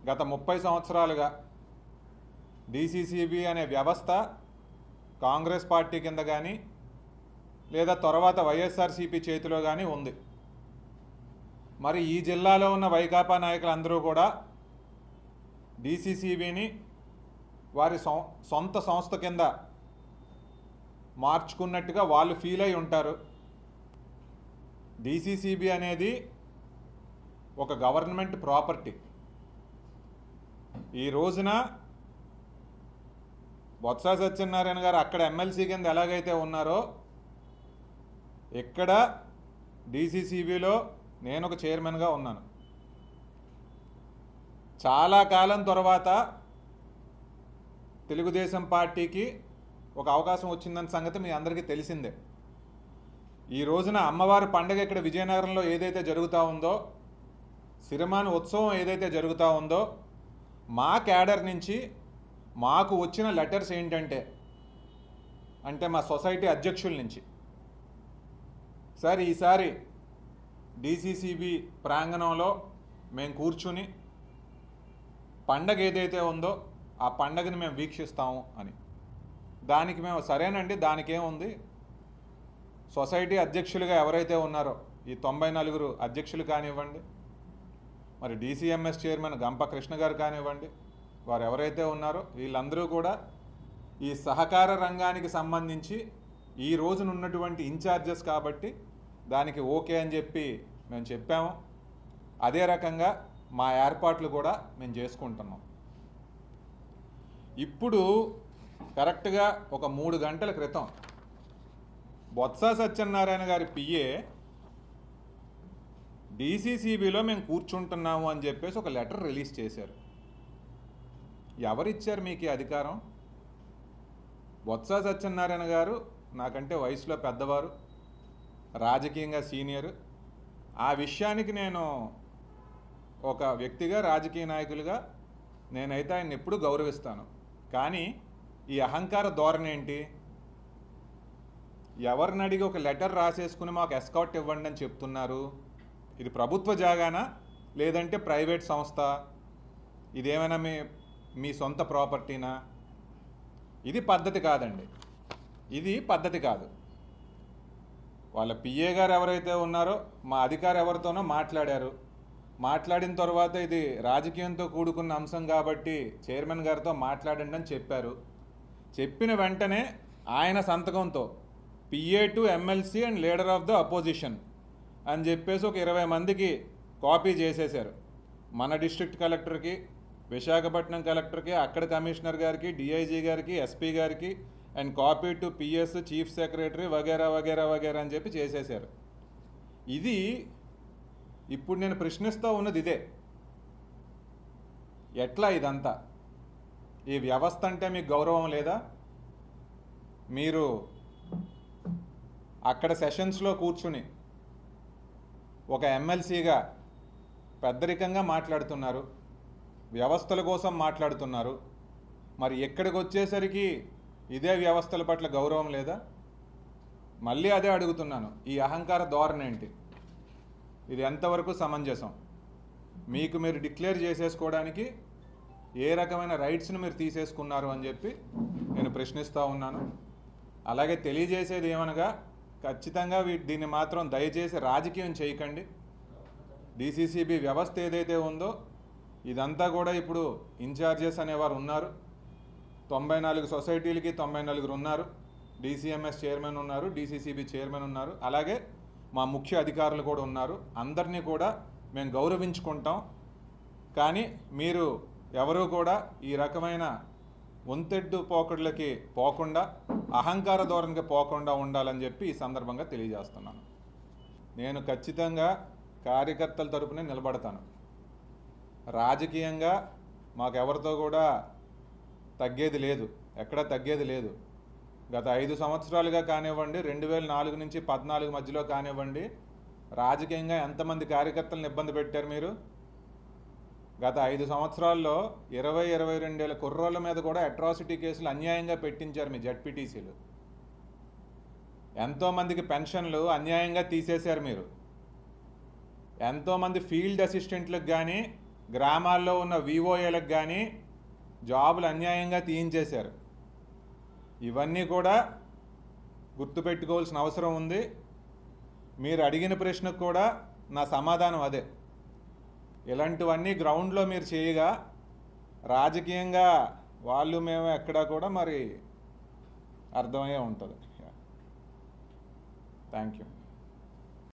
గత 30 సంవత్సరాలుగా డీసీసీబీ అనే వ్యవస్థ కాంగ్రెస్ పార్టీ కింద కానీ లేదా తర్వాత వైఎస్ఆర్సీపీ చేతిలో కానీ ఉంది. మరి ఈ జిల్లాలో ఉన్న వైకాపా నాయకులందరూ కూడా డీసీసీబీని వారి సొంత సంస్థ కింద మార్చుకున్నట్టుగా వాళ్ళు ఫీల్ అయి ఉంటారు. డీసీసీబీ అనేది ఒక గవర్నమెంట్ ప్రాపర్టీ. ఈ రోజున బొత్స సత్యనారాయణ గారు అక్కడ ఎమ్మెల్సీ కింద ఎలాగైతే ఉన్నారో ఇక్కడ డీసీసీబీలో నేను ఒక చైర్మన్గా ఉన్నాను. చాలా కాలం తర్వాత తెలుగుదేశం పార్టీకి ఒక అవకాశం వచ్చిందన్న సంగతి మీ అందరికీ తెలిసిందే. ఈ రోజున అమ్మవారి పండుగ ఇక్కడ విజయనగరంలో ఏదైతే జరుగుతూ ఉందో, సిరిమాను ఉత్సవం ఏదైతే జరుగుతూ ఉందో, మా క్యాడర్ నుంచి మాకు వచ్చిన లెటర్స్ ఏంటంటే మా సొసైటీ అధ్యక్షుల నుంచి, సార్ ఈసారి డీసీసీబీ ప్రాంగణంలో మేము కూర్చుని పండగ ఏదైతే ఉందో ఆ పండగని మేము వీక్షిస్తాము అని. దానికి మేము సరేనండి, దానికేముంది, సొసైటీ అధ్యక్షులుగా ఎవరైతే ఉన్నారో ఈ 94 అధ్యక్షులు కానివ్వండి, మరి డీసీఎంఎస్ చైర్మన్ గంప కృష్ణ గారు కానివ్వండి, వారు ఎవరైతే ఉన్నారో వీళ్ళందరూ కూడా ఈ సహకార రంగానికి సంబంధించి ఈ రోజున ఉన్నటువంటి ఇన్ఛార్జెస్ కాబట్టి దానికి ఓకే అని చెప్పి మేము చెప్పాము. అదే రకంగా మా ఏర్పాట్లు కూడా మేము చేసుకుంటున్నాం. ఇప్పుడు కరెక్ట్గా ఒక 3 గంటల క్రితం బొత్స సత్యనారాయణ గారి పిఏ డీసీసీబీలో మేము కూర్చుంటున్నాము అని చెప్పేసి ఒక లెటర్ రిలీజ్ చేశారు. ఎవరిచ్చారు మీకు ఈ అధికారం? బొత్స సత్యనారాయణ గారు నాకంటే వయసులో పెద్దవారు, రాజకీయంగా సీనియర్. ఆ విషయానికి నేను ఒక వ్యక్తిగా, రాజకీయ నాయకులుగా నేనైతే ఆయన ఎప్పుడూ గౌరవిస్తాను. కానీ ఈ అహంకార ధోరణి ఏంటి? ఎవరిని అడిగి ఒక లెటర్ రాసేసుకుని మాకు ఎస్కాట్ ఇవ్వండి అని చెప్తున్నారు. ఇది ప్రభుత్వ జాగానా లేదంటే ప్రైవేట్ సంస్థ? ఇదేమైనా మీ సొంత ప్రాపర్టీనా? ఇది పద్ధతి కాదండి, ఇది పద్ధతి కాదు. వాళ్ళ పిఏ గారు ఎవరైతే ఉన్నారో మా అధికారి ఎవరితోనో మాట్లాడిన తర్వాత ఇది రాజకీయంతో కూడుకున్న అంశం కాబట్టి చైర్మన్ గారితో మాట్లాడండి అని చెప్పారు. చెప్పిన వెంటనే ఆయన సంతకంతో PA to MLC and leader of the opposition అని చెప్పేసి ఒక 20 మందికి కాపీ చేసేశారు. మన డిస్ట్రిక్ట్ కలెక్టర్కి, విశాఖపట్నం కలెక్టర్కి, అక్కడ కమిషనర్ గారికి, డిఐజీ గారికి, ఎస్పీ గారికి, and copy to PS, chief secretary వగేరా వగేరా వగేరా అని చెప్పి చేసేశారు. ఇది ఇప్పుడు నేను ప్రశ్నిస్తూ ఉన్నది ఇదే. ఎట్లా ఇదంతా? ఈ వ్యవస్థ అంటే మీకు గౌరవం లేదా? మీరు అక్కడ సెషన్స్లో కూర్చుని ఒక ఎమ్మెల్సీగా పెద్దరికంగా మాట్లాడుతున్నారు, వ్యవస్థల కోసం మాట్లాడుతున్నారు. మరి ఎక్కడికి వచ్చేసరికి ఇదే వ్యవస్థల పట్ల గౌరవం లేదా? మళ్ళీ అదే అడుగుతున్నాను, ఈ అహంకార ధోరణి ఏంటి? ఇది ఎంతవరకు సమంజసం? మీకు మీరు డిక్లేర్ చేసేసుకోవడానికి ఏ రకమైన రైట్స్ని మీరు తీసేసుకున్నారు అని చెప్పి నేను ప్రశ్నిస్తూ ఉన్నాను. అలాగే తెలియజేసేది ఏమనగా, ఖచ్చితంగా దీన్ని మాత్రం దయచేసి రాజకీయం చేయకండి. డీసీసీబీ వ్యవస్థ ఏదైతే ఉందో ఇదంతా కూడా ఇప్పుడు ఇన్ఛార్జెస్ అనేవారు ఉన్నారు. 94 సొసైటీలకి 94 ఉన్నారు. డీసీఎంఎస్ చైర్మన్ ఉన్నారు, డీసీసీబీ చైర్మన్ ఉన్నారు, అలాగే మా ముఖ్య అధికారులు కూడా ఉన్నారు. అందరినీ కూడా మేము గౌరవించుకుంటాం. కానీ మీరు ఎవరూ కూడా ఈ రకమైన ఒంతెడ్డు పోకడ్లకి పోకుండా, అహంకార ధోరణికి పోకుండా ఉండాలని చెప్పి ఈ సందర్భంగా తెలియజేస్తున్నాను. నేను ఖచ్చితంగా కార్యకర్తల తరపునే నిలబడతాను. రాజకీయంగా మాకెవరితో కూడా తగ్గేది లేదు, ఎక్కడా తగ్గేది లేదు. గత 5 సంవత్సరాలుగా కానివ్వండి, 2004 నుంచి 14 మధ్యలో కానివ్వండి, రాజకీయంగా ఎంతమంది కార్యకర్తలను ఇబ్బంది పెట్టారు మీరు? గత 5 సంవత్సరాల్లో 20-22 ఏళ్ళ కుర్రోళ్ళ మీద కూడా అట్రాసిటీ కేసులు అన్యాయంగా పెట్టించారు మీ జడ్పీటీసీలు. ఎంతోమందికి పెన్షన్లు అన్యాయంగా తీసేశారు మీరు. ఎంతోమంది ఫీల్డ్ అసిస్టెంట్లకు కానీ గ్రామాల్లో ఉన్న వివోఏలకు కానీ జాబులు అన్యాయంగా తీయించేశారు. ఇవన్నీ కూడా గుర్తుపెట్టుకోవాల్సిన అవసరం ఉంది. మీరు అడిగిన ప్రశ్నకు కూడా నా సమాధానం అదే. ఇలాంటివన్నీ గ్రౌండ్లో మీరు చేయగా రాజకీయంగా వాళ్ళు మేము ఎక్కడా కూడా మరి అర్థమయ్యే ఉంటుంది. Thank you.